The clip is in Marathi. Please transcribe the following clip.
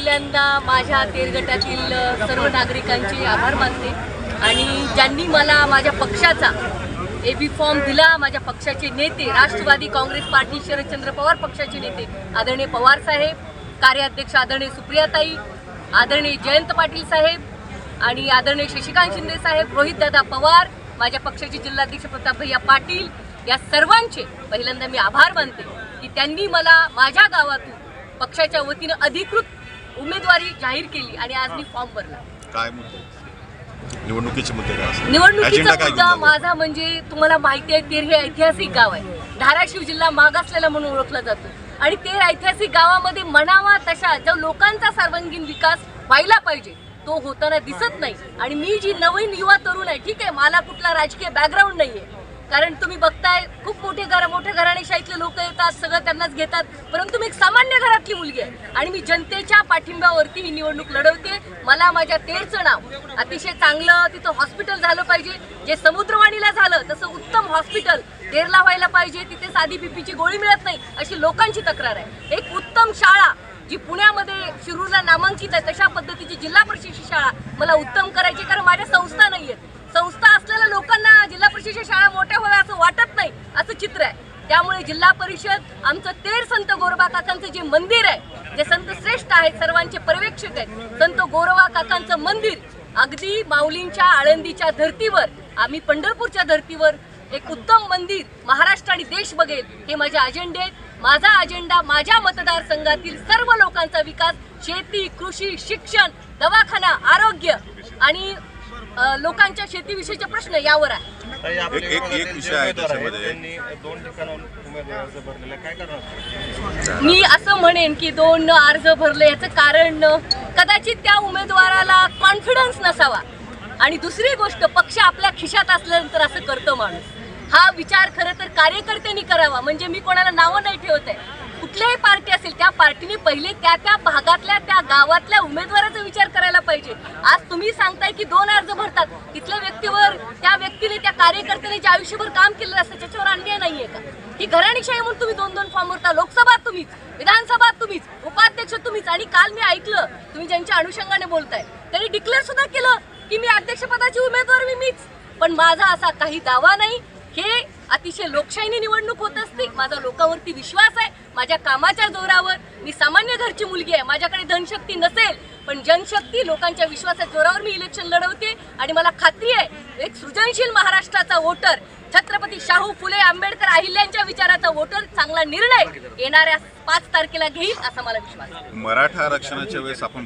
पहिल्यांदा माझ्या तेरगटातील सर्व नागरिकांचे आभार मानते आणि ज्यांनी मला माझ्या पक्षाचा एबी फॉर्म दिला, माझ्या पक्षाचे नेते, राष्ट्रवादी काँग्रेस पार्टी शरदचंद्र पवार पक्षाचे नेते आदरणीय पवार साहेब, कार्याध्यक्ष आदरणीय सुप्रियाताई, आदरणीय जयंत पाटील साहेब आणि आदरणीय शशिकांत शिंदे साहेब, रोहितदादा पवार, माझ्या पक्षाचे जिल्हाध्यक्ष प्रताप भैया पाटील, या सर्वांचे पहिल्यांदा मी आभार मानते की त्यांनी मला माझ्या गावातून पक्षाच्या वतीने अधिकृत उमेदवारी जाहीर केली आणि आज मी फॉर्म भरला. काय मुद्दे निवडणुकीचे मुद्दे काय? निवडणुकीचा मुद्दा माझा म्हणजे तुम्हाला माहिती आहे, तेर हे ऐतिहासिक गाव आहे. धाराशिव जिल्हा मागासलेला म्हणून ओळखला जातो आणि तेर ऐतिहासिक गावामध्ये म्हणावा तशा जो लोकांचा सर्वांगीण विकास व्हायला पाहिजे तो होताना दिसत नाही. आणि मी जी नवीन युवा तरुण आहे, ठीक आहे, मला कुठला राजकीय बॅकग्राऊंड नाहीये, कारण तुम्ही बघताय खूप मोठ्या घराणेशाहीतले लोक येतात, सगळं त्यांनाच घेतात, परंतु मी एक सामान्य घरातली मुलगी आहे आणि मी जनतेच्या पाठिंब्यावरती ही निवडणूक लढवते. मला माझ्या तेरचं नाव अतिशय चांगलं, तिथं हॉस्पिटल झालं पाहिजे, जे समुद्रवाणीला झालं तसं उत्तम हॉस्पिटल तेरला व्हायला पाहिजे. तिथे साधी बीपीची गोळी मिळत नाही अशी लोकांची तक्रार आहे. एक उत्तम शाळा जी पुण्यामध्ये शिरूरला नामांकित आहे तशा पद्धतीची जिल्हा परिषदेची शाळा मला उत्तम करायची, कारण माझ्या संस्था नाही आहेत. संस्था असलेल्या लोकांना जिल्हा परिषदेच्या शाळा मोठ्या व्हाव्या असं वाटत नाही, असं चित्र आहे. त्यामुळे जिल्हा परिषद आमचं तेर संत गोरोबा काकांचं जे मंदिर आहे, जे संत श्रेष्ठ आहेत, सर्वांचे पर्यवेक्षक आहेत, संत गोरोबा काकांचं मंदिर अगदी माऊलींच्या आळंदीच्या धर्तीवर, आम्ही पंढरपूरच्या धर्तीवर एक उत्तम मंदिर महाराष्ट्र आणि देश बघेल हे माझे अजेंडे आहेत. माझा अजेंडा माझ्या मतदारसंघातील सर्व लोकांचा विकास, शेती, कृषी, शिक्षण, दवाखाना, आरोग्य आणि लोकांच्या शेतीविषयीचे प्रश्न यावर आहे. एक विषय आहे त्याच्यामध्ये मी असं म्हणेन की 2 अर्ज भरले, याचं कारण कदाचित त्या उमेदवाराला कॉन्फिडन्स नसावा आणि दुसरी गोष्ट पक्ष आपल्या खिशात असल्यानंतर असं करतो माणूस. हा विचार खरं तर कार्यकर्त्यांनी करावा. म्हणजे मी कोणाला नावं नाही ठेवत आहे, कुठल्याही पार्टी असेल त्या पार्टीने पहिले त्या भागातल्या त्या गावातल्या उमेदवाराचा विचार करायला पाहिजे. आज तुम्ही सांगताय की 2 अर्ज भरतात, तिथल्या व्यक्तीवर, त्या व्यक्तीने, त्या कार्यकर्त्याने जे आयुष्यभर काम केलेलं असतं त्याच्यावर अन्याय नाहीये का? ही घराणेशाही म्हणून तुम्ही 2 फॉर्म भरता. लोकसभा तुम्हीच, विधानसभा तुम्हीच, उपाध्यक्ष तुम्हीच. आणि काल मी ऐकलं तुम्ही ज्यांच्या अनुषंगाने बोलताय त्यांनी डिक्लेअर सुद्धा केलं की मी अध्यक्षपदाची उमेदवार मीच. पण माझा असा काही दावा नाही. हे अतिशय लोकशाहीने निवडणूक होत असते. माझा लोकांवरती विश्वास आहे, माझ्या कामाच्या जोरावर. मी सामान्य घरची मुलगी आहे, माझ्याकडे धनशक्ती नसेल पण जनशक्ती, लोकांच्या विश्वासाच्या जोरावर मी इलेक्शन लढवते आणि मला खात्री आहे एक सृजनशील महाराष्ट्राचा वोटर, छत्रपती शाहू फुले आंबेडकर अहिल्याच्या विचाराचा वोटर चांगला निर्णय येणाऱ्या 5 तारखेला घेईल असा मला विश्वास आहे. मराठा आरक्षणाच्या वेळेस आपण